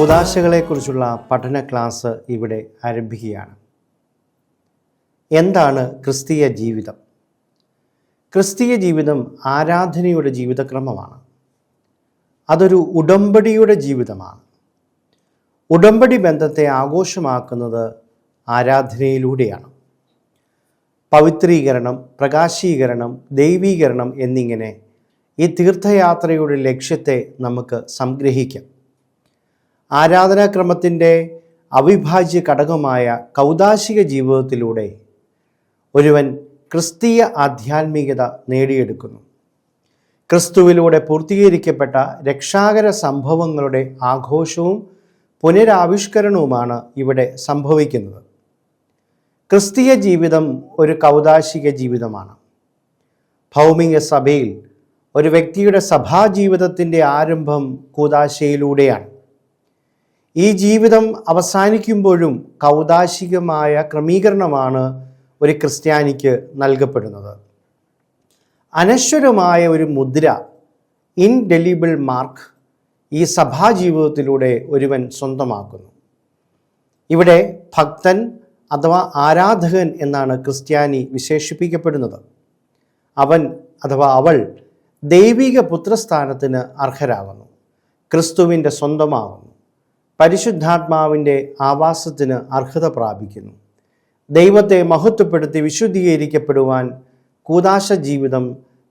കൂദാശകളെക്കുറിച്ചുള്ള പഠന ക്ലാസ് ഇവിടെ ആരംഭിക്കുകയാണ്. എന്താണ് ക്രിസ്തീയ ജീവിതം? ക്രിസ്തീയ ജീവിതം ആരാധനയുടെ ജീവിതക്രമമാണ്. അതൊരു ഉടമ്പടിയുടെ ജീവിതമാണ്. ഉടമ്പടി ബന്ധത്തെ ആഘോഷമാക്കുന്നത് ആരാധനയിലൂടെയാണ്. പവിത്രീകരണം, പ്രകാശീകരണം, ദൈവീകരണം എന്നിങ്ങനെ ഈ തീർത്ഥയാത്രയുടെ ലക്ഷ്യത്തെ നമുക്ക് സംഗ്രഹിക്കാം. ആരാധനാക്രമത്തിൻ്റെ അവിഭാജ്യ ഘടകമായ കൗദാശിക ജീവിതത്തിലൂടെ ഒരുവൻ ക്രിസ്തീയ ആധ്യാത്മികത നേടിയെടുക്കുന്നു. ക്രിസ്തുവിലൂടെ പൂർത്തീകരിക്കപ്പെട്ട രക്ഷാകര സംഭവങ്ങളുടെ ആഘോഷവും പുനരാവിഷ്കരണവുമാണ് ഇവിടെ സംഭവിക്കുന്നത്. ക്രിസ്തീയ ജീവിതം ഒരു കൗദാശിക ജീവിതമാണ്. ഭൗമിക സഭയിൽ ഒരു വ്യക്തിയുടെ സഭാജീവിതത്തിൻ്റെ ആരംഭം കൂദാശയിലൂടെയാണ്. ഈ ജീവിതം അവസാനിക്കുമ്പോഴും കൗദാശികമായ ക്രമീകരണമാണ് ഒരു ക്രിസ്ത്യാനിക്ക് നൽകപ്പെടുന്നത്. അനശ്വരമായ ഒരു മുദ്ര, ഇൻഡെലിബിൾ മാർക്ക്, ഈ സഭാജീവിതത്തിലൂടെ ഒരുവൻ സ്വന്തമാക്കുന്നു. ഇവിടെ ഭക്തൻ അഥവാ ആരാധകൻ എന്നാണ് ക്രിസ്ത്യാനി വിശേഷിപ്പിക്കപ്പെടുന്നത്. അവൻ അഥവാ അവൾ ദൈവിക പുത്രസ്ഥാനത്തിന് അർഹരാകുന്നു, ക്രിസ്തുവിൻ്റെ സ്വന്തമാകുന്നു, പരിശുദ്ധാത്മാവിൻ്റെ ആവാസത്തിന് അർഹത പ്രാപിക്കുന്നു. ദൈവത്തെ മഹത്വപ്പെടുത്തി വിശുദ്ധീകരിക്കപ്പെടുവാൻ കൂദാശ ജീവിതം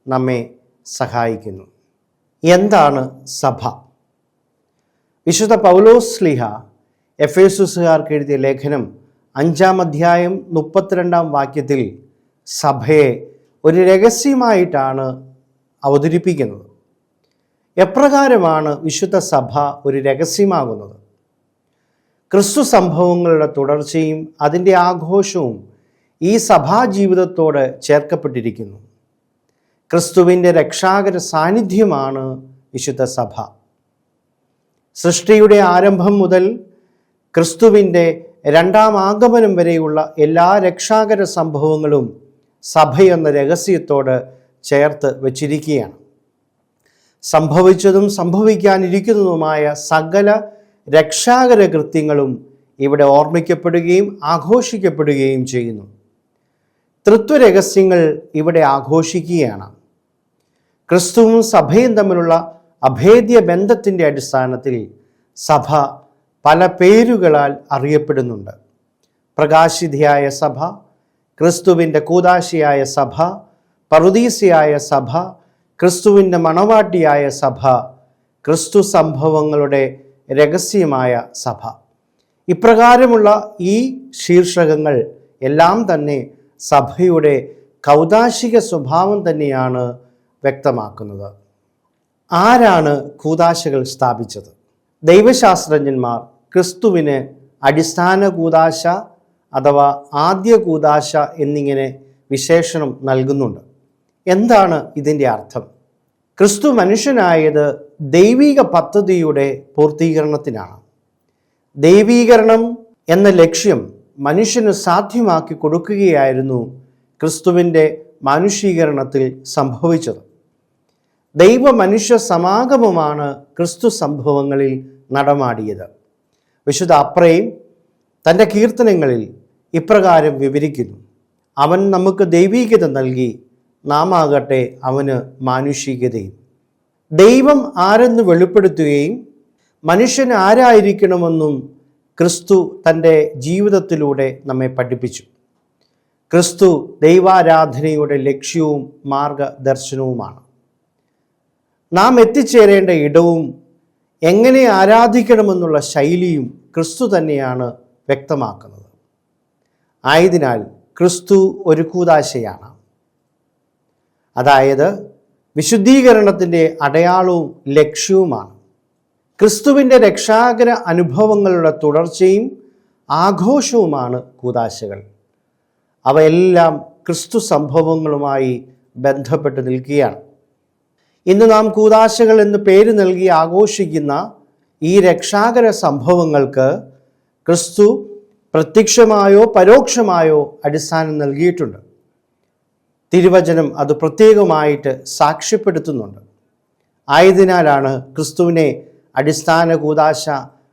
നമ്മെ സഹായിക്കുന്നു. എന്താണ് സഭ? വിശുദ്ധ പൗലോസ് ശ്ലീഹ എഫേസുസുകാർക്ക് എഴുതിയ ലേഖനം 5-ാം അധ്യായം 32-ാം വാക്യത്തിൽ സഭയെ ഒരു രഹസ്യമായിട്ടാണ് അവതരിപ്പിക്കുന്നത്. എപ്രകാരമാണ് വിശുദ്ധ സഭ ഒരു രഹസ്യമാകുന്നത്? ക്രിസ്തു സംഭവങ്ങളുടെ തുടർച്ചയും അതിൻ്റെ ആഘോഷവും ഈ സഭാജീവിതത്തോട് ചേർക്കപ്പെട്ടിരിക്കുന്നു. ക്രിസ്തുവിൻ്റെ രക്ഷാകര സാന്നിധ്യമാണ് വിശുദ്ധ സഭ. സൃഷ്ടിയുടെ ആരംഭം മുതൽ ക്രിസ്തുവിൻ്റെ രണ്ടാം ആഗമനം വരെയുള്ള എല്ലാ രക്ഷാകര സംഭവങ്ങളും സഭയെന്ന രഹസ്യത്തോട് ചേർത്ത് വച്ചിരിക്കുകയാണ്. സംഭവിച്ചതും സംഭവിക്കാനിരിക്കുന്നതുമായ സകല രക്ഷാകര കൃത്യങ്ങളും ഇവിടെ ഓർമ്മിക്കപ്പെടുകയും ആഘോഷിക്കപ്പെടുകയും ചെയ്യുന്നു. തൃത്വരഹസ്യങ്ങൾ ഇവിടെ ആഘോഷിക്കുകയാണ്. ക്രിസ്തുവും സഭയും തമ്മിലുള്ള അഭേദ്യ ബന്ധത്തിൻ്റെ അടിസ്ഥാനത്തിൽ സഭ പല പേരുകളാൽ അറിയപ്പെടുന്നുണ്ട്. പ്രകാശിതയായ സഭ, ക്രിസ്തുവിൻ്റെ കൂദാശിയായ സഭ, പറുദീസയായ സഭ, ക്രിസ്തുവിൻ്റെ മണവാട്ടിയായ സഭ, ക്രിസ്തു സംഭവങ്ങളുടെ രഹസ്യമായ സഭ. ഇപ്രകാരമുള്ള ഈ ശീർഷകങ്ങൾ എല്ലാം തന്നെ സഭയുടെ കൗദാശിക സ്വഭാവം തന്നെയാണ് വ്യക്തമാക്കുന്നത്. ആരാണ് കൂദാശകൾ സ്ഥാപിച്ചത്? ദൈവശാസ്ത്രജ്ഞന്മാർ ക്രിസ്തുവിന് അടിസ്ഥാന കൂദാശ അഥവാ ആദ്യ കൂദാശ എന്നിങ്ങനെ വിശേഷണം നൽകുന്നുണ്ട്. എന്താണ് ഇതിൻ്റെ അർത്ഥം? ക്രിസ്തു മനുഷ്യനായത് ദൈവിക പദ്ധതിയുടെ പൂർത്തീകരണത്തിനാണ്. ദൈവീകരണം എന്ന ലക്ഷ്യം മനുഷ്യന് സാധ്യമാക്കി കൊടുക്കുകയായിരുന്നു ക്രിസ്തുവിൻ്റെ മാനുഷീകരണത്തിൽ സംഭവിച്ചത്. ദൈവ മനുഷ്യ സമാഗമമാണ് ക്രിസ്തു സംഭവങ്ങളിൽ നടമാടിയത്. വിശുദ്ധ അപ്രയും തൻ്റെ കീർത്തനങ്ങളിൽ ഇപ്രകാരം വിവരിക്കുന്നു: അവൻ നമുക്ക് ദൈവീകത നൽകി, നാം ആകട്ടെ അവന് മാനുഷികതയും. ദൈവം ആരെന്ന് വെളിപ്പെടുത്തുകയും മനുഷ്യൻ ആരായിരിക്കണമെന്നും ക്രിസ്തു തൻ്റെ ജീവിതത്തിലൂടെ നമ്മെ പഠിപ്പിച്ചു. ക്രിസ്തു ദൈവാരാധനയുടെ ലക്ഷ്യവും മാർഗദർശനവുമാണ്. നാം എത്തിച്ചേരേണ്ട ഇടവും എങ്ങനെ ആരാധിക്കണമെന്നുള്ള ശൈലിയും ക്രിസ്തു തന്നെയാണ് വ്യക്തമാക്കുന്നത്. ആയതിനാൽ ക്രിസ്തു ഒരു കൂദാശയാണ്. അതായത് വിശുദ്ധീകരണത്തിൻ്റെ അടയാളവും ലക്ഷ്യവുമാണ്. ക്രിസ്തുവിൻ്റെ രക്ഷാകര അനുഭവങ്ങളുടെ തുടർച്ചയും ആഘോഷവുമാണ് കൂദാശകൾ. അവയെല്ലാം ക്രിസ്തു സംഭവങ്ങളുമായി ബന്ധപ്പെട്ട് നിൽക്കുകയാണ്. ഇന്ന് നാം കൂദാശകൾ എന്ന് പേര് നൽകി ആഘോഷിക്കുന്ന ഈ രക്ഷാകര സംഭവങ്ങൾക്ക് ക്രിസ്തു പ്രത്യക്ഷമായോ പരോക്ഷമായോ അടിസ്ഥാനം നൽകിയിട്ടുണ്ട്. തിരുവചനം അത് പ്രത്യേകമായിട്ട് സാക്ഷ്യപ്പെടുത്തുന്നുണ്ട്. ആയതിനാലാണ് ക്രിസ്തുവിനെ അടിസ്ഥാന കൂദാശ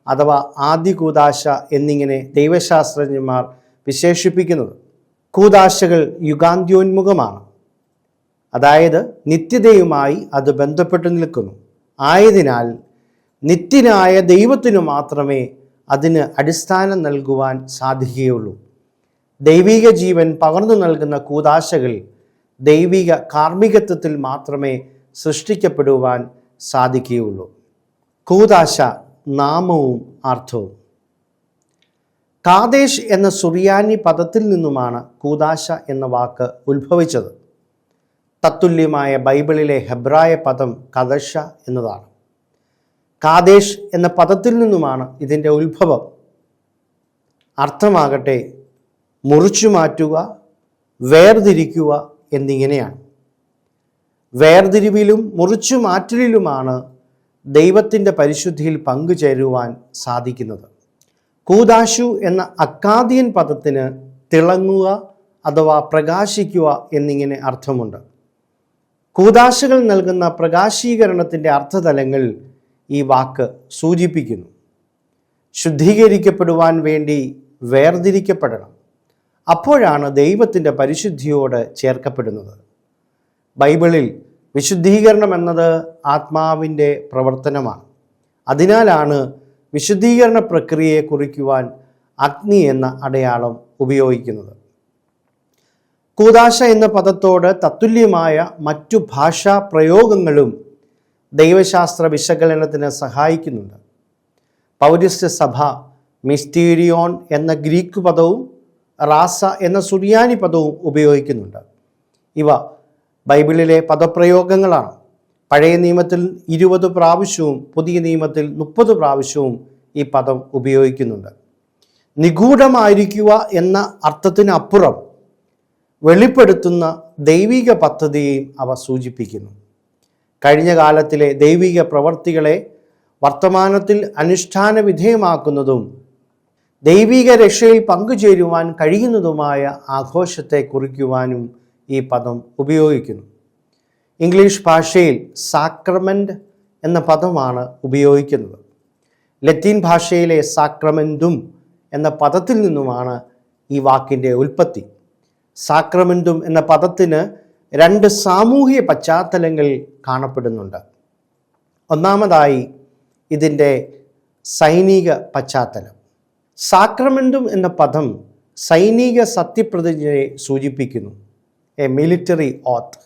അഥവാ ആദ്യ കൂദാശ എന്നിങ്ങനെ ദൈവശാസ്ത്രജ്ഞന്മാർ വിശേഷിപ്പിക്കുന്നത്. കൂദാശകൾ യുഗാന്ത്യോന്മുഖമാണ്, അതായത് നിത്യതയുമായി അത് ബന്ധപ്പെട്ടു നിൽക്കുന്നു. ആയതിനാൽ നിത്യനായ ദൈവത്തിനു മാത്രമേ അതിന് അടിസ്ഥാനം നൽകുവാൻ സാധിക്കുകയുള്ളൂ. ദൈവിക ജീവൻ പകർന്നു നൽകുന്ന കൂദാശകൾ ദൈവിക കാർമ്മികത്വത്തിൽ മാത്രമേ സൃഷ്ടിക്കപ്പെടുവാൻ സാധിക്കുകയുള്ളൂ. കൂദാശ നാമവും അർത്ഥവും. കാദേശ് എന്ന സുറിയാനി പദത്തിൽ നിന്നുമാണ് കൂദാശ എന്ന വാക്ക് ഉത്ഭവിച്ചത്. തത്തുല്യമായ ബൈബിളിലെ ഹെബ്രായ പദം കദശ എന്നതാണ്. കാദേശ് എന്ന പദത്തിൽ നിന്നുമാണ് ഇതിൻ്റെ ഉത്ഭവം. അർത്ഥമാകട്ടെ മുറിച്ചു മാറ്റുക, വേർതിരിക്കുക എന്നിങ്ങനെയാണ്. വേർതിരിവിലും മുറിച്ചു മാറ്റലിലുമാണ് ദൈവത്തിൻ്റെ പരിശുദ്ധിയിൽ പങ്കുചേരുവാൻ സാധിക്കുന്നത്. കൂദാശു എന്ന അക്കാദിയൻ പദത്തിന് തിളങ്ങുക അഥവാ പ്രകാശിക്കുക എന്നിങ്ങനെ അർത്ഥമുണ്ട്. കൂദാശകൾ നൽകുന്ന പ്രകാശീകരണത്തിൻ്റെ അർത്ഥതലങ്ങൾ ഈ വാക്ക് സൂചിപ്പിക്കുന്നു. ശുദ്ധീകരിക്കപ്പെടുവാൻ വേണ്ടി വേർതിരിക്കപ്പെടണം, അപ്പോഴാണ് ദൈവത്തിൻ്റെ പരിശുദ്ധിയോട് ചേർക്കപ്പെടുന്നത്. ബൈബിളിൽ വിശുദ്ധീകരണം എന്നത് ആത്മാവിൻ്റെ പ്രവർത്തനമാണ്. അതിനാലാണ് വിശുദ്ധീകരണ പ്രക്രിയയെ കുറിക്കുവാൻ അഗ്നി എന്ന അടയാളം ഉപയോഗിക്കുന്നത്. കൂദാശ എന്ന പദത്തോട് തത്തുല്യമായ മറ്റു ഭാഷാ പ്രയോഗങ്ങളും ദൈവശാസ്ത്ര വിശകലനത്തിന് സഹായിക്കുന്നുണ്ട്. പൗരസ്ത്യ സഭ മിസ്റ്റീരിയോൺ എന്ന ഗ്രീക്ക് പദവും റാസ എന്ന സുറിയാനി പദവും ഉപയോഗിക്കുന്നുണ്ട്. ഇവ ബൈബിളിലെ പദപ്രയോഗങ്ങളാണ്. പഴയ നിയമത്തിൽ 20 പ്രാവശ്യവും പുതിയ നിയമത്തിൽ 30 പ്രാവശ്യവും ഈ പദം ഉപയോഗിക്കുന്നുണ്ട്. നിഗൂഢമായിരിക്കുക എന്ന അർത്ഥത്തിനപ്പുറം വെളിപ്പെടുത്തുന്ന ദൈവിക പദ്ധതിയെയും അവ സൂചിപ്പിക്കുന്നു. കഴിഞ്ഞ കാലത്തിലെ ദൈവിക പ്രവർത്തികളെ വർത്തമാനത്തിൽ അനുഷ്ഠാന വിധേയമാക്കുന്നതും ദൈവിക രക്ഷയിൽ പങ്കുചേരുവാൻ കഴിയുന്നതുമായ ആഘോഷത്തെ കുറിക്കുവാനും ഈ പദം ഉപയോഗിക്കുന്നു. ഇംഗ്ലീഷ് ഭാഷയിൽ സാക്രമെൻ്റ് എന്ന പദമാണ് ഉപയോഗിക്കുന്നത്. ലത്തീൻ ഭാഷയിലെ സാക്രമെൻറ്റും എന്ന പദത്തിൽ നിന്നുമാണ് ഈ വാക്കിൻ്റെ ഉൽപ്പത്തി. സാക്രമെൻറ്റും എന്ന പദത്തിന് 2 സാമൂഹിക പശ്ചാത്തലങ്ങൾ കാണപ്പെടുന്നുണ്ട്. ഒന്നാമതായി ഇതിൻ്റെ സൈനിക പശ്ചാത്തലം. സാക്രമെൻറ്റും എന്ന പദം സൈനിക സത്യപ്രതിജ്ഞയെ സൂചിപ്പിക്കുന്നു, എ മിലിറ്ററി ഓത്ത്.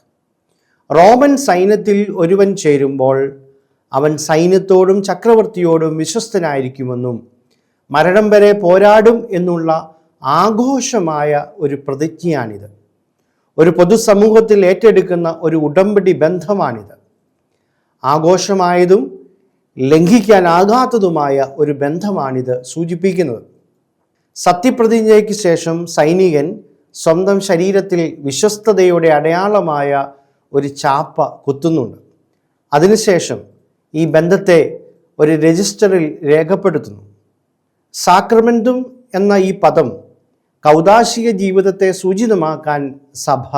റോമൻ സൈന്യത്തിൽ ഒരുവൻ ചേരുമ്പോൾ അവൻ സൈന്യത്തോടും ചക്രവർത്തിയോടും വിശ്വസ്തനായിരിക്കുമെന്നും മരണം വരെ പോരാടും എന്നുള്ള ആഘോഷമായ ഒരു പ്രതിജ്ഞയാണിത്. ഒരു പൊതുസമൂഹത്തിൽ ഏറ്റെടുക്കുന്ന ഒരു ഉടമ്പടി ബന്ധമാണിത്. ആഘോഷമായതും ലംഘിക്കാനാകാത്തതുമായ ഒരു ബന്ധമാണിത് സൂചിപ്പിക്കുന്നത്. സത്യപ്രതിജ്ഞയ്ക്ക് ശേഷം സൈനികൻ സ്വന്തം ശരീരത്തിൽ വിശ്വസ്തതയുടെ അടയാളമായ ഒരു ചാപ്പ കുത്തുന്നുണ്ട്. അതിനുശേഷം ഈ ബന്ധത്തെ ഒരു രജിസ്റ്ററിൽ രേഖപ്പെടുത്തുന്നു. സാക്രമെൻറ്റും എന്ന ഈ പദം കൗദാശിക ജീവിതത്തെ സൂചിതമാക്കാൻ സഭ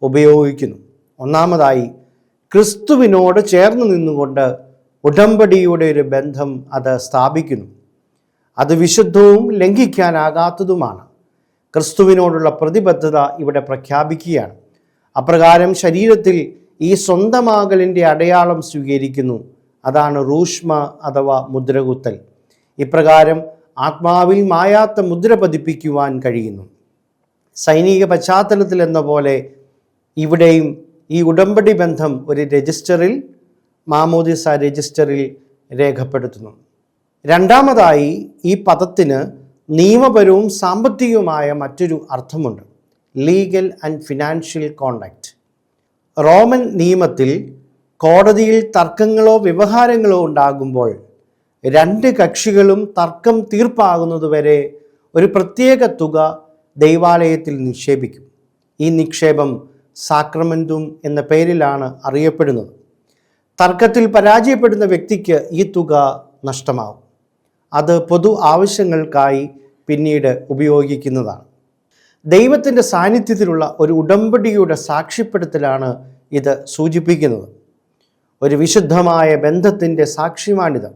ഉപയോഗിക്കുന്നു. ഒന്നാമതായി ക്രിസ്തുവിനോട് ചേർന്ന് നിന്നുകൊണ്ട് ഉടമ്പടിയുടെ ഒരു ബന്ധം അത് സ്ഥാപിക്കുന്നു. അത് വിശുദ്ധവും ലംഘിക്കാനാകാത്തതുമാണ്. ക്രിസ്തുവിനോടുള്ള പ്രതിബദ്ധത ഇവിടെ പ്രഖ്യാപിക്കുകയാണ്. അപ്രകാരം ശരീരത്തിൽ ഈ സ്വന്തമാകലിൻ്റെ അടയാളം സ്വീകരിക്കുന്നു. അതാണ് റൂഷ്മ അഥവാ മുദ്രകുത്തൽ. ഇപ്രകാരം ആത്മാവിൽ മായാത്ത മുദ്ര പതിപ്പിക്കുവാൻ കഴിയുന്നു. സൈനിക പശ്ചാത്തലത്തിൽ എന്ന പോലെ ഇവിടെയും ഈ ഉടമ്പടി ബന്ധം ഒരു രജിസ്റ്ററിൽ, മാമോദിസ രജിസ്റ്ററിൽ രേഖപ്പെടുത്തുന്നു. രണ്ടാമതായി ഈ പദത്തിന് നിയമപരവും സാമ്പത്തികവുമായ മറ്റൊരു അർത്ഥമുണ്ട്, legal and financial contact. Roman നിയമത്തിൽ കോടതിയിൽ തർക്കങ്ങളോ വ്യവഹാരങ്ങളോ ഉണ്ടാകുമ്പോൾ 2 കക്ഷികളും തർക്കം തീർപ്പാകുന്നതുവരെ ഒരു പ്രത്യേക തുക ദൈവാലയത്തിൽ നിക്ഷേപിക്കും. ഈ നിക്ഷേപം സാക്രമെൻറ്റും എന്ന പേരിലാണ് അറിയപ്പെടുന്നത്. തർക്കത്തിൽ പരാജയപ്പെടുന്ന വ്യക്തിക്ക് ഈ തുക നഷ്ടമാവും. അത് പൊതു ആവശ്യങ്ങൾക്കായി പിന്നീട് ഉപയോഗിക്കുന്നതാണ്. ദൈവത്തിൻ്റെ സാന്നിധ്യത്തിലുള്ള ഒരു ഉടമ്പടിയുടെ സാക്ഷ്യപ്പെടുത്തലാണ് ഇത് സൂചിപ്പിക്കുന്നത്. ഒരു വിശുദ്ധമായ ബന്ധത്തിൻ്റെ സാക്ഷ്യമാണിത്.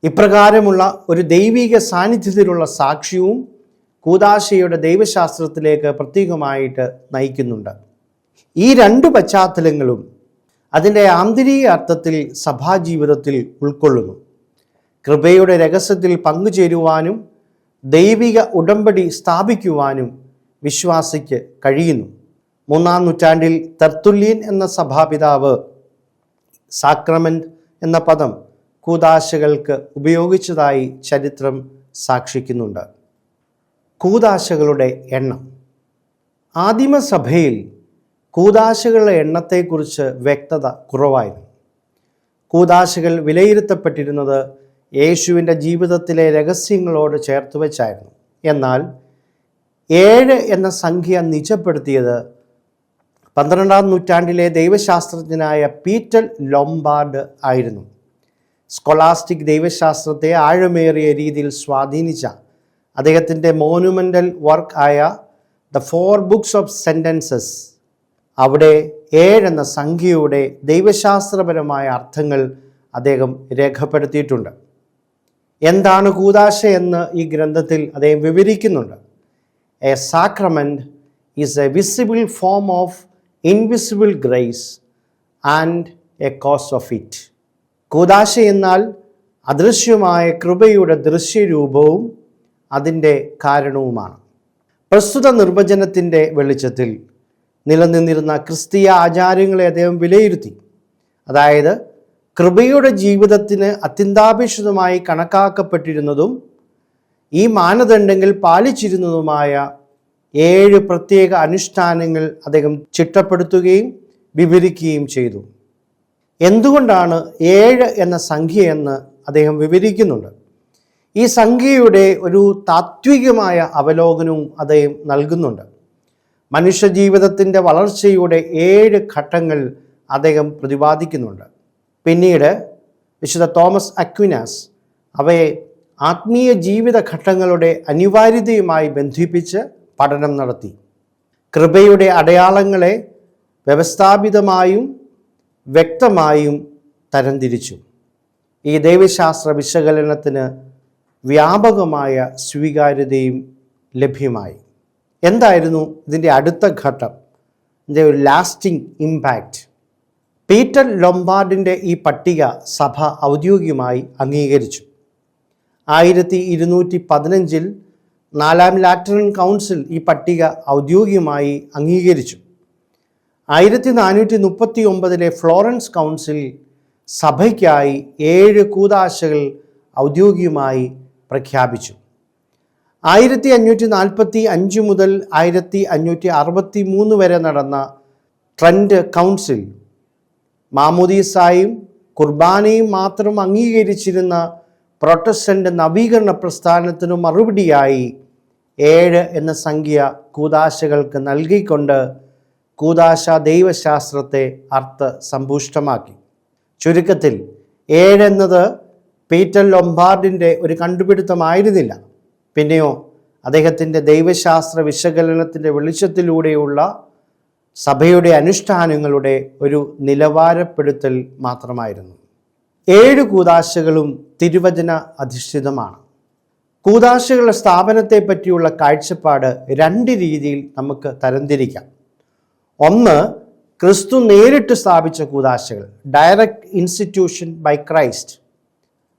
ഇപ്രകാരമുള്ള ഒരു ദൈവിക സാന്നിധ്യത്തിലുള്ള സാക്ഷ്യവും കൂദാശയുടെ ദൈവശാസ്ത്രത്തിലേക്ക് പ്രത്യേകമായിട്ട് നയിക്കുന്നുണ്ട്. ഈ രണ്ട് പശ്ചാത്തലങ്ങളും അതിൻ്റെ ആന്തരിക അർത്ഥത്തിൽ സഭാജീവിതത്തിൽ ഉൾക്കൊള്ളുന്നു. കൃപയുടെ രഹസ്യത്തിൽ പങ്കുചേരുവാനും ദൈവിക ഉടമ്പടി സ്ഥാപിക്കുവാനും വിശ്വാസിക്ക് കഴിയുന്നു. 3-ാം നൂറ്റാണ്ടിൽ തെർത്തുല്യൻ എന്ന സഭാപിതാവ് സാക്രമെന്റ് എന്ന പദം കൂദാശകൾക്ക് ഉപയോഗിച്ചതായി ചരിത്രം സാക്ഷിക്കുന്നുണ്ട്. കൂദാശകളുടെ എണ്ണം. ആദിമസഭയിൽ കൂദാശകളുടെ എണ്ണത്തെക്കുറിച്ച് വ്യക്തത കുറവായിരുന്നു. കൂദാശകൾ വിലയിരുത്തപ്പെട്ടിരുന്നത് യേശുവിൻ്റെ ജീവിതത്തിലെ രഹസ്യങ്ങളോട് ചേർത്ത് വെച്ചായിരുന്നു. എന്നാൽ 7 എന്ന സംഖ്യ നിജപ്പെടുത്തിയത് 12-ാം നൂറ്റാണ്ടിലെ ദൈവശാസ്ത്രജ്ഞനായ പീറ്റർ ലൊംബാർഡ് ആയിരുന്നു. സ്കോളാസ്റ്റിക് ദൈവശാസ്ത്രത്തെ ആഴമേറിയ രീതിയിൽ സ്വാധീനിച്ച അദ്ദേഹത്തിൻ്റെ മോനുമെൻ്റൽ വർക്ക് ആയ ദ 4 ബുക്സ് ഓഫ് സെൻറ്റൻസസ്, അവിടെ 7 എന്ന സംഖ്യയുടെ ദൈവശാസ്ത്രപരമായ അർത്ഥങ്ങൾ അദ്ദേഹം രേഖപ്പെടുത്തിയിട്ടുണ്ട്. എന്താണ് കൂദാശ എന്ന് ഈ ഗ്രന്ഥത്തിൽ അദ്ദേഹം വിവരിക്കുന്നുണ്ട്. A sacrament is a visible form of invisible grace and a cause of it. കൂദാശ എന്നാൽ അദൃശ്യമായ കൃപയുടെ ദൃശ്യരൂപവും അതിൻ്റെ കാരണവുമാണ്. പ്രസ്തുത നിർവചനത്തിൻ്റെ വെളിച്ചത്തിൽ നിലനിന്നിരുന്ന ക്രിസ്തീയ ആചാരങ്ങളെ അദ്ദേഹം വിലയിരുത്തി. അതായത് കൃപയുടെ ജീവിതത്തിന് അത്യന്താപേക്ഷിതമായി കണക്കാക്കപ്പെട്ടിരുന്നതും ഈ മാനദണ്ഡങ്ങൾ പാലിച്ചിരുന്നതുമായ 7 പ്രത്യേക അനുഷ്ഠാനങ്ങൾ അദ്ദേഹം ചിട്ടപ്പെടുത്തുകയും വിവരിക്കുകയും ചെയ്തു. എന്തുകൊണ്ടാണ് 7 എന്ന സംഖ്യയെന്ന് അദ്ദേഹം വിവരിക്കുന്നുണ്ട്. ഈ സംഖ്യയുടെ ഒരു താത്വികമായ അവലോകനവും അദ്ദേഹം നൽകുന്നുണ്ട്. മനുഷ്യജീവിതത്തിൻ്റെ വളർച്ചയുടെ 7 ഘട്ടങ്ങൾ അദ്ദേഹം പ്രതിപാദിക്കുന്നുണ്ട്. പിന്നീട് വിശുദ്ധ തോമസ് അക്വിനാസ് അവയെ ആത്മീയ ജീവിത ഘട്ടങ്ങളുടെ അനിവാര്യതയുമായി ബന്ധിപ്പിച്ച് പഠനം നടത്തി. കൃപയുടെ അടയാളങ്ങളെ വ്യവസ്ഥാപിതമായും വ്യക്തമായും തരംതിരിച്ചു. ഈ ദൈവശാസ്ത്ര വിശകലനത്തിന് വ്യാപകമായ സ്വീകാര്യതയും ലഭ്യമായി. എന്തായിരുന്നു ഇതിൻ്റെ അടുത്ത ഘട്ടം, ഇതിൻ്റെ ഒരു ലാസ്റ്റിംഗ് ഇമ്പാക്റ്റ്? പീറ്റർ ലൊംബാർഡിൻ്റെ ഈ പട്ടിക സഭ ഔദ്യോഗികമായി അംഗീകരിച്ചു. 1215 4-ാം ലാറ്ററൻ കൗൺസിൽ ഈ പട്ടിക ഔദ്യോഗികമായി അംഗീകരിച്ചു. 1439 ഫ്ലോറൻസ് കൗൺസിൽ സഭയ്ക്കായി 7 കൂദാശകൾ ഔദ്യോഗികമായി പ്രഖ്യാപിച്ചു. 1545 മുതൽ 1563 വരെ നടന്ന ട്രെൻറ്റ് കൗൺസിൽ മാമോദീസായും കുർബാനയും മാത്രം അംഗീകരിച്ചിരുന്ന പ്രൊട്ടസ്റ്റന്റ് നവീകരണ പ്രസ്ഥാനത്തിനു മറുപടിയായി 7 എന്ന സംഖ്യ കൂദാശകൾക്ക് നൽകിക്കൊണ്ട് കൂദാശ ദൈവശാസ്ത്രത്തെ അർത്ഥസമ്പുഷ്ടമാക്കി. ചുരുക്കത്തിൽ 7 എന്നത് പീറ്റർ ലൊംബാർഡിൻ്റെ ഒരു കണ്ടുപിടുത്തമായിരുന്നില്ല. പിന്നെയോ അദ്ദേഹത്തിൻ്റെ ദൈവശാസ്ത്ര വിശകലനത്തിൻ്റെ വെളിച്ചത്തിലൂടെയുള്ള സഭയുടെ അനുഷ്ഠാനങ്ങളുടെ ഒരു നിലവാരപ്പെടുത്തൽ മാത്രമായിരുന്നു. 7 കൂദാശകളും തിരുവചന അധിഷ്ഠിതമാണ്. കൂദാശകളുടെ സ്ഥാപനത്തെ പറ്റിയുള്ള കാഴ്ചപ്പാട് 2 രീതിയിൽ നമുക്ക് തരംതിരിക്കാം. ഒന്ന്, ക്രിസ്തു നേരിട്ട് സ്ഥാപിച്ച കൂദാശകൾ, ഡയറക്റ്റ് ഇൻസ്റ്റിറ്റ്യൂഷൻ ബൈ ക്രൈസ്റ്റ്.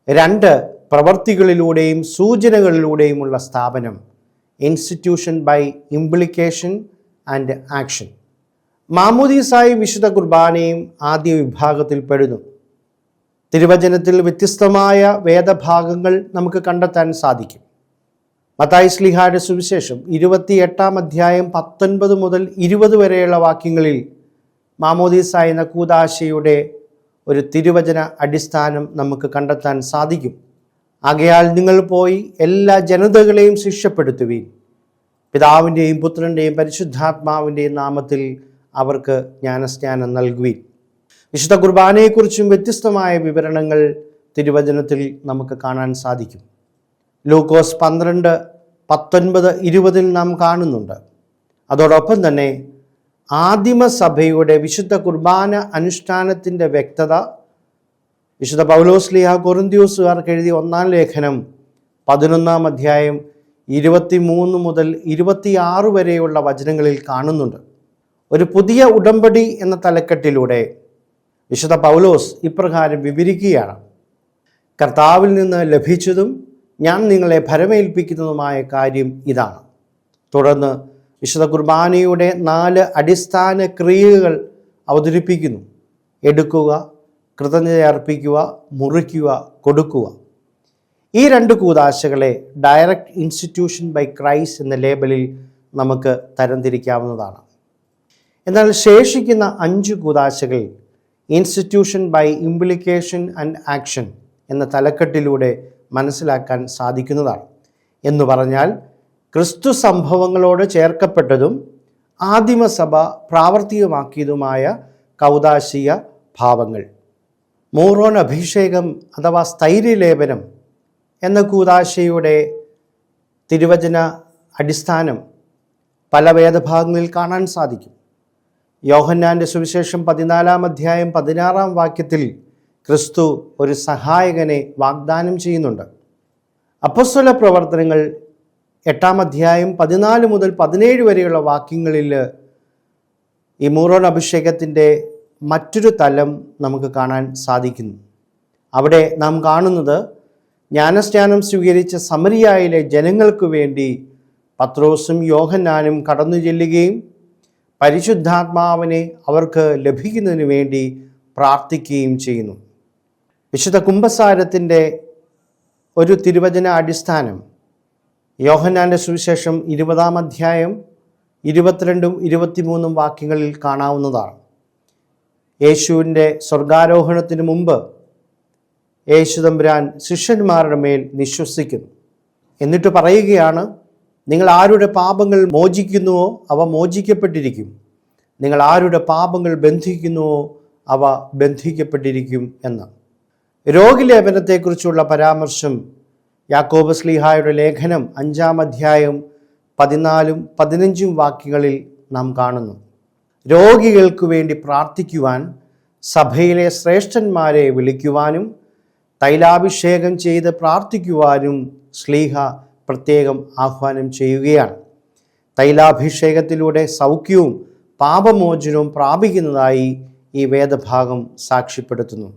2, പ്രവർത്തികളിലൂടെയും സൂചനകളിലൂടെയുമുള്ള സ്ഥാപനം, institution by implication and action. മാമോദീസായും വിശുദ്ധ കുർബാനയും ആദ്യ വിഭാഗത്തിൽ പെടുന്നു. തിരുവചനത്തിൽ വ്യത്യസ്തമായ വേദഭാഗങ്ങൾ നമുക്ക് കണ്ടെത്താൻ സാധിക്കും. മത്തായി ശ്ലീഹായുടെ സുവിശേഷം 28-ാം അധ്യായം 19 മുതൽ 20 വരെയുള്ള വാക്യങ്ങളിൽ മാമോദീസ എന്ന കൂദാശയുടെ ഒരു തിരുവചന അടിസ്ഥാനം നമുക്ക് കണ്ടെത്താൻ സാധിക്കും. ആകയാൽ നിങ്ങൾ പോയി എല്ലാ ജനതകളെയും ശിക്ഷപ്പെടുത്തുവീൻ, പിതാവിൻ്റെയും പുത്രൻ്റെയും പരിശുദ്ധാത്മാവിൻ്റെയും നാമത്തിൽ അവർക്ക് ജ്ഞാനസ്നാനം നൽകുവീൻ. വിശുദ്ധ കുർബാനയെക്കുറിച്ചും വ്യത്യസ്തമായ വിവരണങ്ങൾ തിരുവചനത്തിൽ നമുക്ക് കാണാൻ സാധിക്കും. ലൂക്കോസ് 12, 19, 20 നാം കാണുന്നുണ്ട്. അതോടൊപ്പം തന്നെ ആദിമസഭയുടെ വിശുദ്ധ കുർബാന അനുഷ്ഠാനത്തിൻ്റെ വ്യക്തത, വിശുദ്ധ പൗലോസ്ലീഹ കൊരിന്ത്യോസുകാർക്ക് എഴുതിയ 1-ാം ലേഖനം 11-ാം അധ്യായം 23 മുതൽ 26 വരെയുള്ള വചനങ്ങളിൽ കാണുന്നുണ്ട്. ഒരു പുതിയ ഉടമ്പടി എന്ന തലക്കെട്ടിലൂടെ വിശുദ്ധ പൗലോസ് ഇപ്രകാരം വിവരിക്കുകയാണ്: കർത്താവിൽ നിന്ന് ലഭിച്ചതും ഞാൻ നിങ്ങളെ ഭരമേൽപ്പിക്കുന്നതുമായ കാര്യം ഇതാണ്. തുടർന്ന് വിശുദ്ധ കുർബാനയുടെ 4 അടിസ്ഥാന ക്രിയകൾ അവതരിപ്പിക്കുന്നു: എടുക്കുക, കൃതജ്ഞത അർപ്പിക്കുക, മുറിക്കുക, കൊടുക്കുക. ഈ 2 കൂദാശകളെ ഡയറക്റ്റ് ഇൻസ്റ്റിറ്റ്യൂഷൻ ബൈ ക്രൈസ്റ്റ് എന്ന ലേബലിൽ നമുക്ക് തരംതിരിക്കാവുന്നതാണ്. എന്നാൽ ശേഷിക്കുന്ന 5 കൂദാശകൾ institution by implication and action എന്ന തലക്കെട്ടിലൂടെ മനസ്സിലാക്കാൻ സാധിക്കുന്നതാണ്. എന്ന് പറഞ്ഞാൽ, ക്രിസ്തു സംഭവങ്ങളോട് ചേർക്കപ്പെട്ടതും ആദിമസഭ പ്രാവർത്തികമാക്കിയതുമായ കൗദാശിക ഭാവങ്ങൾ. മൂറോൻ അഭിഷേകം അഥവാ സ്ഥൈര്യലേപനം എന്ന കൂദാശയുടെ തിരുവചന അടിസ്ഥാനം പല വേദഭാഗങ്ങളിൽ കാണാൻ സാധിക്കും. യോഹന്നാൻ്റെ സുവിശേഷം 14-ാം അധ്യായം 16-ാം വാക്യത്തിൽ ക്രിസ്തു ഒരു സഹായകനെ വാഗ്ദാനം ചെയ്യുന്നുണ്ട്. അപ്പോസ്തല പ്രവർത്തനങ്ങൾ 8-ാം അധ്യായം 14 മുതൽ 17 വരെയുള്ള വാക്യങ്ങളിൽ ഈ മൂറോൻ അഭിഷേകത്തിൻ്റെ മറ്റൊരു തലം നമുക്ക് കാണാൻ സാധിക്കുന്നു. അവിടെ നാം കാണുന്നത് ജ്ഞാനസ്നാനം സ്വീകരിച്ച സമരിയായിലെ ജനങ്ങൾക്ക് വേണ്ടി പത്രോസും യോഹന്നാനും കടന്നു ചെല്ലുകയും പരിശുദ്ധാത്മാവിനെ അവർക്ക് ലഭിക്കുന്നതിന് വേണ്ടി പ്രാർത്ഥിക്കുകയും ചെയ്യുന്നു. വിശുദ്ധ കുംഭസാരത്തിൻ്റെ ഒരു തിരുവചന അടിസ്ഥാനം യോഹന്നാൻ്റെ സുവിശേഷം 20-ാം അധ്യായം 22-ഉം 23-ഉം വാക്യങ്ങളിൽ കാണാവുന്നതാണ്. യേശുവിൻ്റെ സ്വർഗാരോഹണത്തിന് മുമ്പ് യേശു തമ്പുരാൻ ശിഷ്യന്മാരുടെ മേൽ നിശ്വസിക്കുന്നു. എന്നിട്ട് പറയുകയാണ്: നിങ്ങൾ ആരുടെ പാപങ്ങൾ മോചിക്കുന്നുവോ അവ മോചിക്കപ്പെട്ടിരിക്കും, നിങ്ങൾ ആരുടെ പാപങ്ങൾ ബന്ധിക്കുന്നുവോ അവ ബന്ധിക്കപ്പെട്ടിരിക്കും എന്ന്. രോഗിലേപനത്തെക്കുറിച്ചുള്ള പരാമർശം യാക്കോബ് ശ്ലീഹായുടെ ലേഖനം 5-ാം അധ്യായം 14-ഉം 15-ഉം വാക്യങ്ങളിൽ നാം കാണുന്നു. രോഗികൾക്ക് വേണ്ടി പ്രാർത്ഥിക്കുവാൻ സഭയിലെ ശ്രേഷ്ഠന്മാരെ വിളിക്കുവാനും തൈലാഭിഷേകം ചെയ്ത് പ്രാർത്ഥിക്കുവാനും ശ്ലീഹ പ്രത്യേകം ആഹ്വാനം ചെയ്യുകയാണ്. തൈലാഭിഷേകത്തിലൂടെ സൗഖ്യവും പാപമോചനവും പ്രാപിക്കുന്നതായി ഈ വേദഭാഗം സാക്ഷ്യപ്പെടുത്തുന്നു.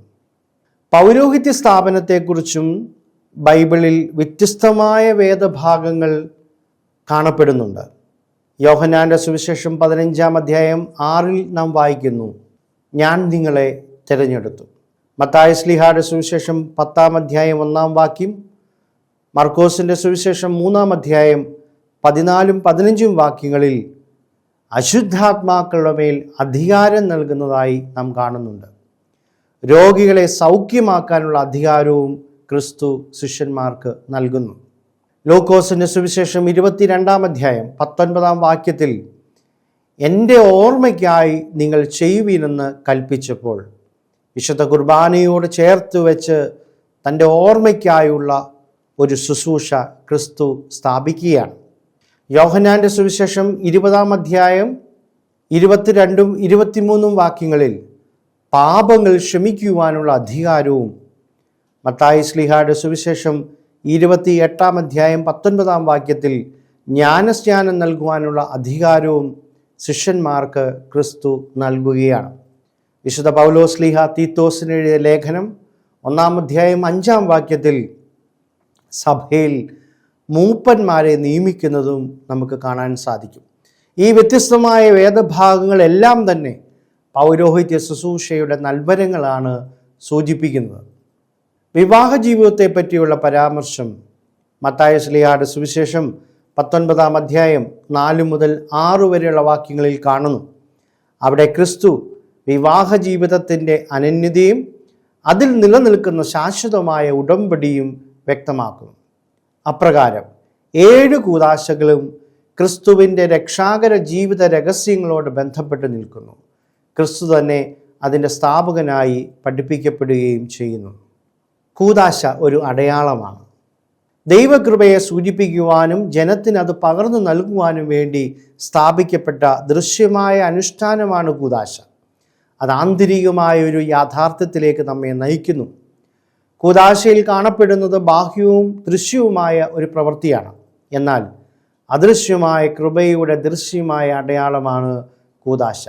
പൗരോഹിത്യ സ്ഥാപനത്തെക്കുറിച്ചും ബൈബിളിൽ വ്യത്യസ്തമായ വേദഭാഗങ്ങൾ കാണപ്പെടുന്നുണ്ട്. യോഹന്നാൻ്റെ സുവിശേഷം 15-ാം അധ്യായം 6-ൽ നാം വായിക്കുന്നു: ഞാൻ നിങ്ങളെ തിരഞ്ഞെടുത്തു. മത്തായി ശ്ലീഹായുടെ സുവിശേഷം 10-ാം അധ്യായം 1-ാം വാക്യം, മർക്കോസിൻ്റെ സുവിശേഷം 3-ാം അധ്യായം 14-ഉം 15-ഉം വാക്യങ്ങളിൽ അശുദ്ധാത്മാക്കളുടെ മേൽ അധികാരം നൽകുന്നതായി നാം കാണുന്നുണ്ട്. രോഗികളെ സൗഖ്യമാക്കാനുള്ള അധികാരവും ക്രിസ്തു ശിഷ്യന്മാർക്ക് നൽകുന്നു. ലൂക്കോസിൻ്റെ സുവിശേഷം 22-ാം അധ്യായം 19-ാം വാക്യത്തിൽ എൻ്റെ ഓർമ്മയ്ക്കായി നിങ്ങൾ ചെയ്യുവീനെന്ന് കൽപ്പിച്ചപ്പോൾ വിശുദ്ധ കുർബാനയോട് ചേർത്ത് വെച്ച് തൻ്റെ ഓർമ്മയ്ക്കായുള്ള ഒരു ശുശ്രൂഷ ക്രിസ്തു സ്ഥാപിക്കുകയാണ്. യോഹന്നാൻ്റെ സുവിശേഷം 20-ാം അധ്യായം 22-ഉം 23-ഉം വാക്യങ്ങളിൽ പാപങ്ങൾ ക്ഷമിക്കുവാനുള്ള അധികാരവും, മത്തായി ശ്ലീഹായുടെ സുവിശേഷം 28-ാം അധ്യായം 19-ാം വാക്യത്തിൽ ജ്ഞാനസ്നാനം നൽകുവാനുള്ള അധികാരവും ശിഷ്യന്മാർക്ക് ക്രിസ്തു നൽകുകയാണ്. വിശുദ്ധ പൗലോസ് ശ്ലീഹ തീത്തോസിന് എഴുതിയ ലേഖനം 1-ാം അധ്യായം 5-ാം വാക്യത്തിൽ സഭയിൽ മൂപ്പന്മാരെ നിയമിക്കുന്നതും നമുക്ക് കാണാൻ സാധിക്കും. ഈ വ്യത്യസ്തമായ വേദഭാഗങ്ങളെല്ലാം തന്നെ പൗരോഹിത്യ ശുശ്രൂഷയുടെ നൽവരങ്ങളാണ് സൂചിപ്പിക്കുന്നത്. വിവാഹ ജീവിതത്തെ പറ്റിയുള്ള പരാമർശം മത്തായി ശ്ലീഹായുടെ സുവിശേഷം 19-ാം അധ്യായം 4 മുതൽ 6 വരെയുള്ള വാക്യങ്ങളിൽ കാണുന്നു. അവിടെ ക്രിസ്തു വിവാഹ ജീവിതത്തിൻ്റെ അനന്യതയും അതിൽ നിലനിൽക്കുന്ന ശാശ്വതമായ ഉടമ്പടിയും വ്യക്തമാക്കുന്നു. അപ്രകാരം 7 കൂദാശകളും ക്രിസ്തുവിൻ്റെ രക്ഷാകര ജീവിത രഹസ്യങ്ങളോട് ബന്ധപ്പെട്ട് നിൽക്കുന്നു. ക്രിസ്തു തന്നെ അതിൻ്റെ സ്ഥാപകനായി പഠിപ്പിക്കപ്പെടുകയും ചെയ്യുന്നു. കൂദാശ ഒരു അടയാളമാണ്. ദൈവകൃപയെ സൂചിപ്പിക്കുവാനും ജനത്തിന് അത് പകർന്നു നൽകുവാനും വേണ്ടി സ്ഥാപിക്കപ്പെട്ട ദൃശ്യമായ അനുഷ്ഠാനമാണ് കൂദാശ. അത് ആന്തരികമായ ഒരു യാഥാർത്ഥ്യത്തിലേക്ക് നമ്മെ നയിക്കുന്നു. കൂദാശയിൽ കാണപ്പെടുന്നത് ബാഹ്യവും ദൃശ്യവുമായ ഒരു പ്രവൃത്തിയാണ്. എന്നാൽ അദൃശ്യമായ കൃപയുടെ ദൃശ്യമായ അടയാളമാണ് കൂദാശ.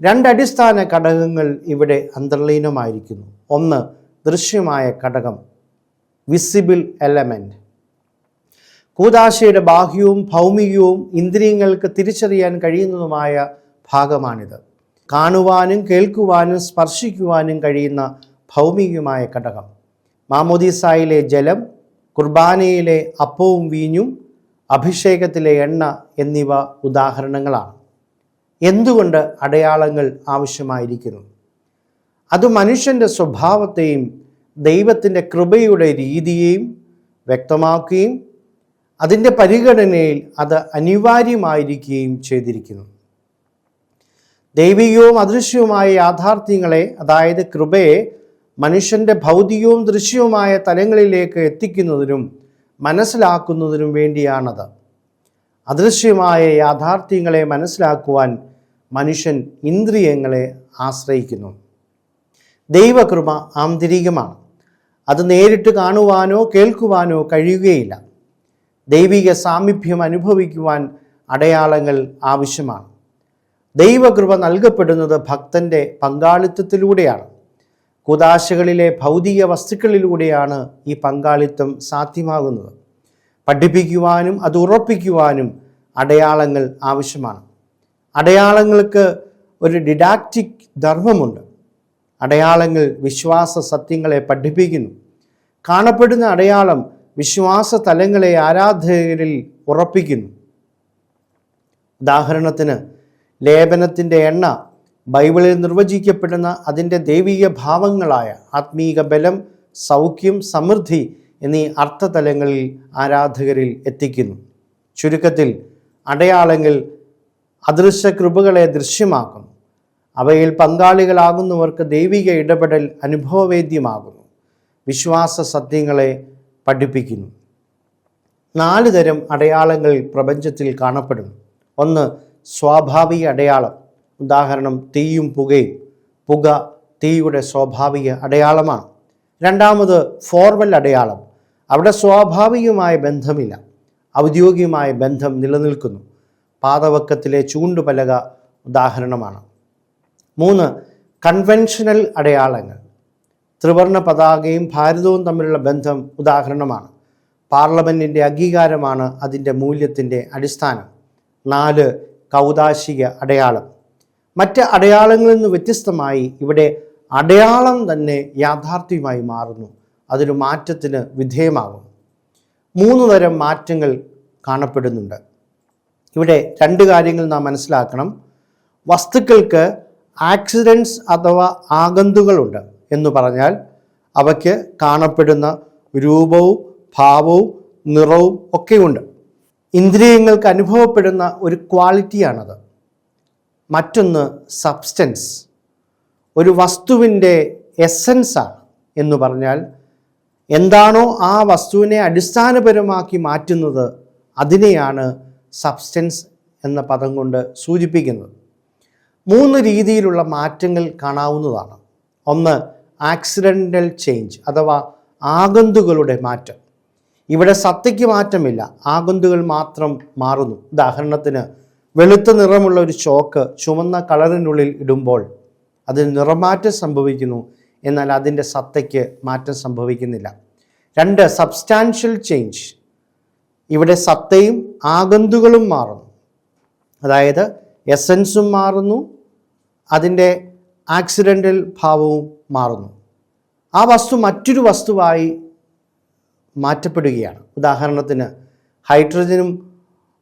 രണ്ടടിസ്ഥാന ഘടകങ്ങൾ ഇവിടെ അന്തർലീനമായിരിക്കുന്നു. ഒന്ന്, ദൃശ്യമായ ഘടകം, വിസിബിൾ എലമെൻറ്റ്. കൂദാശയുടെ ബാഹ്യവും ഭൗമികവും ഇന്ദ്രിയങ്ങൾക്ക് തിരിച്ചറിയാൻ കഴിയുന്നതുമായ ഭാഗമാണിത്. കാണുവാനും കേൾക്കുവാനും സ്പർശിക്കുവാനും കഴിയുന്ന ഭൗമികമായ ഘടകം. മാമോദീസായിലെ ജലം, കുർബാനയിലെ അപ്പവും വീഞ്ഞും, അഭിഷേകത്തിലെ എണ്ണ എന്നിവ ഉദാഹരണങ്ങളാണ്. എന്തുകൊണ്ട് അടയാളങ്ങൾ ആവശ്യമായിരിക്കുന്നു? അത് മനുഷ്യൻ്റെ സ്വഭാവത്തെയും ദൈവത്തിൻ്റെ കൃപയുടെ രീതിയെയും വ്യക്തമാക്കുകയും അതിൻ്റെ പരിഗണനയിൽ അത് അനിവാര്യമായിരിക്കുകയും ചെയ്തിരിക്കുന്നു. ദൈവികവും അദൃശ്യവുമായ യാഥാർത്ഥ്യങ്ങളെ, അതായത് കൃപയെ, മനുഷ്യൻ്റെ ഭൗതികവും ദൃശ്യവുമായ തലങ്ങളിലേക്ക് എത്തിക്കുന്നതിനും മനസ്സിലാക്കുന്നതിനും വേണ്ടിയാണത്. അദൃശ്യമായ യാഥാർത്ഥ്യങ്ങളെ മനസ്സിലാക്കുവാൻ മനുഷ്യൻ ഇന്ദ്രിയങ്ങളെ ആശ്രയിക്കുന്നു. ദൈവകൃപ ആന്തരികമാണ്. അത് നേരിട്ട് കാണുവാനോ കേൾക്കുവാനോ കഴിയുകയില്ല. ദൈവിക സാമീപ്യം അനുഭവിക്കുവാൻ അടയാളങ്ങൾ ആവശ്യമാണ്. ദൈവകൃപ നൽകപ്പെടുന്നത് ഭക്തൻ്റെ പങ്കാളിത്തത്തിലൂടെയാണ്. കൂദാശകളിലെ ഭൗതിക വസ്തുക്കളിലൂടെയാണ് ഈ പങ്കാളിത്തം സാധ്യമാകുന്നത്. പഠിപ്പിക്കുവാനും അത് ഉറപ്പിക്കുവാനും അടയാളങ്ങൾ ആവശ്യമാണ്. അടയാളങ്ങൾക്ക് ഒരു ഡിഡാക്റ്റിക് ധർമ്മമുണ്ട്. അടയാളങ്ങൾ വിശ്വാസ സത്യങ്ങളെ പഠിപ്പിക്കുന്നു. കാണപ്പെടുന്ന അടയാളം വിശ്വാസ തലങ്ങളെ ആരാധകരിൽ ഉറപ്പിക്കുന്നു. ഉദാഹരണത്തിന്, ലേപനത്തിൻ്റെ എണ്ണ ബൈബിളിൽ നിർവചിക്കപ്പെടുന്ന അതിൻ്റെ ദൈവിക ഭാവങ്ങളായ ആത്മീക ബലം, സൗഖ്യം, സമൃദ്ധി എന്നീ അർത്ഥതലങ്ങളിൽ ആരാധകരിൽ എത്തിക്കുന്നു. ചുരുക്കത്തിൽ, അടയാളങ്ങൾ അദൃശ്യ കൃപകളെ ദൃശ്യമാക്കുന്നു. അവയിൽ പങ്കാളികളാകുന്നവർക്ക് ദൈവിക ഇടപെടൽ അനുഭവവേദ്യമാകുന്നു. വിശ്വാസ സത്യങ്ങളെ പഠിപ്പിക്കുന്നു. 4 തരം അടയാളങ്ങൾ പ്രപഞ്ചത്തിൽ കാണപ്പെടുന്നു. ഒന്ന്, സ്വാഭാവിക അടയാളം. ഉദാഹരണം, തീയും പുകയും. പുക തീയുടെ സ്വാഭാവിക അടയാളമാണ്. രണ്ടാമത്, ഫോർമൽ അടയാളം. അവിടെ സ്വാഭാവികമായ ബന്ധമില്ല, ഔദ്യോഗികമായ ബന്ധം നിലനിൽക്കുന്നു. പാദവക്കത്തിലെ ചൂണ്ടുപലക ഉദാഹരണമാണ്. 3, കൺവെൻഷനൽ അടയാളങ്ങൾ. ത്രിവർണ്ണ പതാകയും ഭാരതവും തമ്മിലുള്ള ബന്ധം ഉദാഹരണമാണ്. പാർലമെൻറ്റിൻ്റെ അംഗീകാരമാണ് അതിൻ്റെ മൂല്യത്തിൻ്റെ അടിസ്ഥാനം. 4, കൗദാശിക അടയാളം. മറ്റ് അടയാളങ്ങളിൽ നിന്ന് വ്യത്യസ്തമായി ഇവിടെ അടയാളം തന്നെ യാഥാർത്ഥ്യമായി മാറുന്നു. അതൊരു മാറ്റത്തിന് വിധേയമാകുന്നു. 3 തരം മാറ്റങ്ങൾ കാണപ്പെടുന്നുണ്ട്. ഇവിടെ 2 കാര്യങ്ങൾ നാം മനസ്സിലാക്കണം. വസ്തുക്കൾക്ക് ആക്സിഡൻസ് അഥവാ ആഗന്തുകളുണ്ട് എന്ന് പറഞ്ഞാൽ അവയ്ക്ക് കാണപ്പെടുന്ന രൂപവും ഭാവവും നിറവും ഒക്കെയുണ്ട്. ഇന്ദ്രിയങ്ങൾക്ക് അനുഭവപ്പെടുന്ന ഒരു ക്വാളിറ്റിയാണത്. മറ്റൊന്ന് സബ്സ്റ്റൻസ്, ഒരു വസ്തുവിൻ്റെ എസൻസാണ് എന്ന് പറഞ്ഞാൽ എന്താണോ ആ വസ്തുവിനെ അടിസ്ഥാനപരമാക്കി മാറ്റുന്നത് അതിനെയാണ് സബ്സ്റ്റൻസ് എന്ന പദം കൊണ്ട് സൂചിപ്പിക്കുന്നത്. 3 രീതിയിലുള്ള മാറ്റങ്ങൾ കാണാവുന്നതാണ്. ഒന്ന്, ആക്സിഡൻ്റൽ ചേഞ്ച് അഥവാ ആഗന്തുകളുടെ മാറ്റം. ഇവിടെ സത്തയ്ക്ക് മാറ്റമില്ല, ആഗന്തുകൾ മാത്രം മാറുന്നു. ഉദാഹരണത്തിന്, വെളുത്ത നിറമുള്ള ഒരു ചോക്ക് ചുവന്ന കളറിനുള്ളിൽ ഇടുമ്പോൾ അതിന് നിറമാറ്റം സംഭവിക്കുന്നു, എന്നാൽ അതിൻ്റെ സത്തയ്ക്ക് മാറ്റം സംഭവിക്കുന്നില്ല. 2, സബ്സ്റ്റാൻഷ്യൽ ചേഞ്ച്. ഇവിടെ സത്തയും ആഗന്തുകളും മാറുന്നു. അതായത് എസൻസും മാറുന്നു, അതിൻ്റെ ആക്സിഡൻ്റൽ ഭാവവും മാറുന്നു. ആ വസ്തു മറ്റൊരു വസ്തുവായി മാറ്റപ്പെടുകയാണ്. ഉദാഹരണത്തിന്, ഹൈഡ്രജനും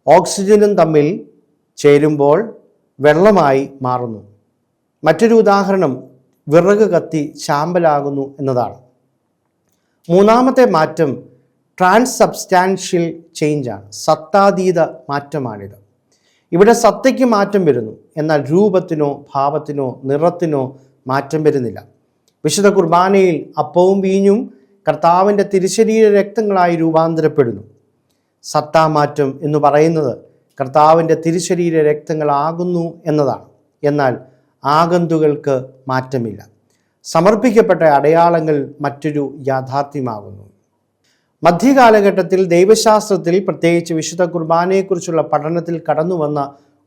ഓക്സിജനും തമ്മിൽ ചേരുമ്പോൾ വെള്ളമായി മാറുന്നു. മറ്റൊരു ഉദാഹരണം, വിറക് കത്തി ചാമ്പലാകുന്നു എന്നതാണ്. 3ാമത്തെ മാറ്റം ട്രാൻസബ്സ്റ്റാൻഷ്യൽ ചേഞ്ചാണ്. സത്താതീത മാറ്റമാണിത്. ഇവിടെ സത്തയ്ക്ക് മാറ്റം വരുന്നു, എന്നാൽ രൂപത്തിനോ ഭാവത്തിനോ നിറത്തിനോ മാറ്റം വരുന്നില്ല. വിശുദ്ധ കുർബാനയിൽ അപ്പവും വീഞ്ഞും കർത്താവിൻ്റെ തിരുശരീര രക്തങ്ങളായി രൂപാന്തരപ്പെടുന്നു. സത്താമാറ്റം എന്ന് പറയുന്നത് കർത്താവിൻ്റെ തിരുശരീര രക്തങ്ങളാകുന്നു എന്നതാണ്. എന്നാൽ ആഗന്തുകൾക്ക് മാറ്റമില്ല. സമർപ്പിക്കപ്പെട്ട അടയാളങ്ങൾ മറ്റൊരു യാഥാർത്ഥ്യമാകുന്നു. മധ്യകാലഘട്ടത്തിൽ ദൈവശാസ്ത്രത്തിൽ, പ്രത്യേകിച്ച് വിശുദ്ധ കുർബാനയെക്കുറിച്ചുള്ള പഠനത്തിൽ കടന്നു വന്ന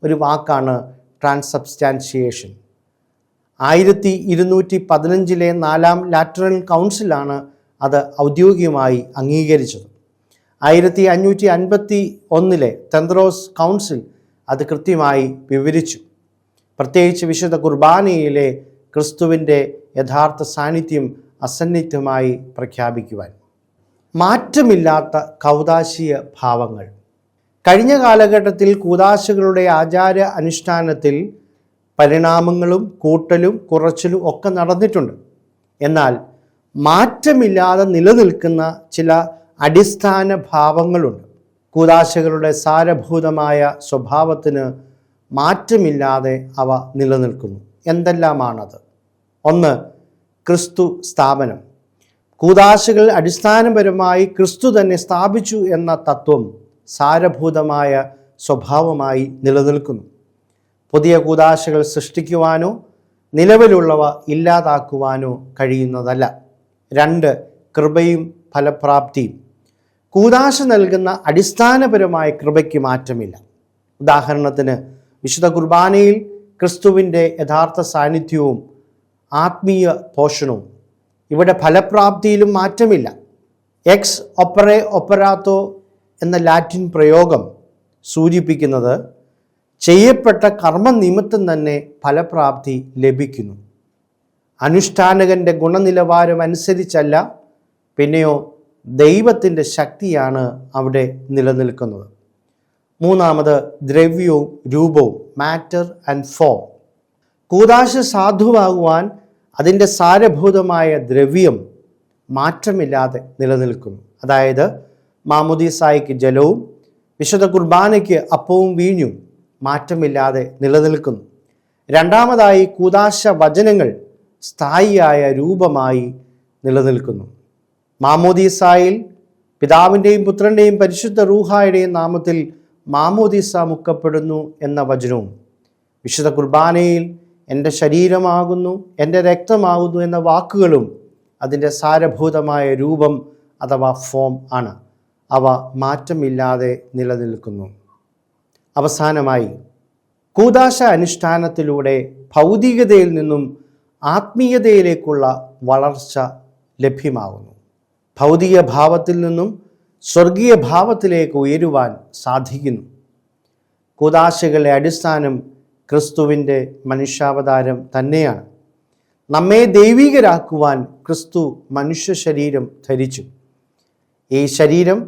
ഒരു വാക്കാണ് ട്രാൻസബ്സ്റ്റാൻഷിയേഷൻ. 1215 4-ാം ലാറ്ററൻ കൗൺസിലാണ് അത് ഔദ്യോഗികമായി അംഗീകരിച്ചത്. 1551 തെന്ത്രോസ് കൗൺസിൽ അത് കൃത്യമായി വിവരിച്ചു. പ്രത്യേകിച്ച് വിശുദ്ധ കുർബാനയിലെ ക്രിസ്തുവിൻ്റെ യഥാർത്ഥ സാന്നിധ്യം അസന്നിഗ്ധമായി പ്രഖ്യാപിക്കുവാൻ. മാറ്റമില്ലാത്ത കൗദാശീയ ഭാവങ്ങൾ. കഴിഞ്ഞ കാലഘട്ടത്തിൽ കൂദാശകളുടെ ആചാര അനുഷ്ഠാനത്തിൽ പരിണാമങ്ങളും കൂട്ടലും കുറച്ചിലും ഒക്കെ നടന്നിട്ടുണ്ട്. എന്നാൽ മാറ്റമില്ലാതെ നിലനിൽക്കുന്ന ചില അടിസ്ഥാന ഭാവങ്ങളുണ്ട്. കൂദാശകളുടെ സാരഭൂതമായ സ്വഭാവത്തിന് മാറ്റമില്ലാതെ അവ നിലനിൽക്കുന്നു. എന്തെല്ലാമാണത്? 1. ക്രിസ്തു സ്ഥാപനം. കൂദാശകൾ അടിസ്ഥാനപരമായി ക്രിസ്തു തന്നെ സ്ഥാപിച്ചു എന്ന തത്വം സാരഭൂതമായ സ്വഭാവമായി നിലനിൽക്കുന്നു. പുതിയ കൂദാശകൾ സൃഷ്ടിക്കുവാനോ നിലവിലുള്ളവ ഇല്ലാതാക്കുവാനോ കഴിയുന്നതല്ല. 2. കൃപയും ഫലപ്രാപ്തിയും. കൂദാശ നൽകുന്ന അടിസ്ഥാനപരമായ കൃപയ്ക്ക് മാറ്റമില്ല. ഉദാഹരണത്തിന്, വിശുദ്ധ കുർബാനയിൽ ക്രിസ്തുവിൻ്റെ യഥാർത്ഥ സാന്നിധ്യവും ആത്മീയ പോഷണവും. ഇവിടെ ഫലപ്രാപ്തിയിലും മാറ്റമില്ല. എക്സ് ഒപ്പറെ ഒപ്പറാത്തോ എന്ന ലാറ്റിൻ പ്രയോഗം സൂചിപ്പിക്കുന്നത് ചെയ്യപ്പെട്ട കർമ്മനിമിത്തം തന്നെ ഫലപ്രാപ്തി ലഭിക്കുന്നു. അനുഷ്ഠാനകൻ്റെ ഗുണനിലവാരം അനുസരിച്ചല്ല, പിന്നെയോ ദൈവത്തിൻ്റെ ശക്തിയാണ് അവിടെ നിലനിൽക്കുന്നത്. 3. ദ്രവ്യവും രൂപവും, മാറ്റർ ആൻഡ് ഫോം. കൂദാശ സാധുവാകുവാൻ അതിൻ്റെ സാരഭൂതമായ ദ്രവ്യം മാറ്റമില്ലാതെ നിലനിൽക്കുന്നു. അതായത് മാമോദീസായ്ക്ക് ജലവും വിശുദ്ധ കുർബാനയ്ക്ക് അപ്പവും വീഞ്ഞും മാറ്റമില്ലാതെ നിലനിൽക്കുന്നു. 2. കൂദാശ വചനങ്ങൾ സ്ഥായിയായ രൂപമായി നിലനിൽക്കുന്നു. മാമോദീസായിൽ പിതാവിൻ്റെയും പുത്രൻ്റെയും പരിശുദ്ധ റൂഹായുടെയും നാമത്തിൽ മാമോദീസ മുക്കപ്പെടുന്നു എന്ന വചനവും, വിശുദ്ധ കുർബാനയിൽ എൻ്റെ ശരീരമാകുന്നു, എൻ്റെ രക്തമാകുന്നു എന്ന വാക്കുകളും അതിൻ്റെ സാരഭൂതമായ രൂപം അഥവാ ഫോം ആണ്. അവ മാറ്റമില്ലാതെ നിലനിൽക്കുന്നു. അവസാനമായി, കൂദാശ അനുഷ്ഠാനത്തിലൂടെ ഭൗതികതയിൽ നിന്നും ആത്മീയതയിലേക്കുള്ള വളർച്ച ലഭ്യമാകുന്നു. ഭൗതിക ഭാവത്തിൽ നിന്നും സ്വർഗീയ ഭാവത്തിലേക്ക് ഉയരുവാൻ സാധിക്കുന്നു. കൂദാശകളുടെ അടിസ്ഥാനം ക്രിസ്തുവിൻ്റെ മനുഷ്യാവതാരം തന്നെയാണ്. നമ്മെ ദൈവികരാക്കുവാൻ ക്രിസ്തു മനുഷ്യ ശരീരം ധരിച്ചു. ഈ ശരീരം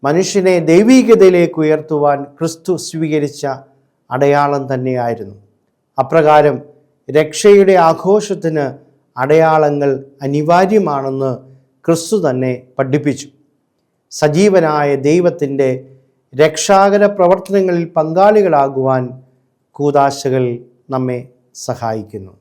മനുഷ്യനെ ദൈവികതയിലേക്ക് ഉയർത്തുവാൻ ക്രിസ്തു സ്വീകരിച്ച അടയാളം തന്നെയായിരുന്നു. അപ്രകാരം രക്ഷയുടെ ആഘോഷത്തിന് അടയാളങ്ങൾ അനിവാര്യമാണെന്ന് ക്രിസ്തു തന്നെ പഠിപ്പിച്ചു. സജീവനായ ദൈവത്തിൻ്റെ രക്ഷാകര പ്രവർത്തനങ്ങളിൽ പങ്കാളികളാകുവാൻ കൂദാശകൾ നമ്മെ സഹായിക്കുന്നു.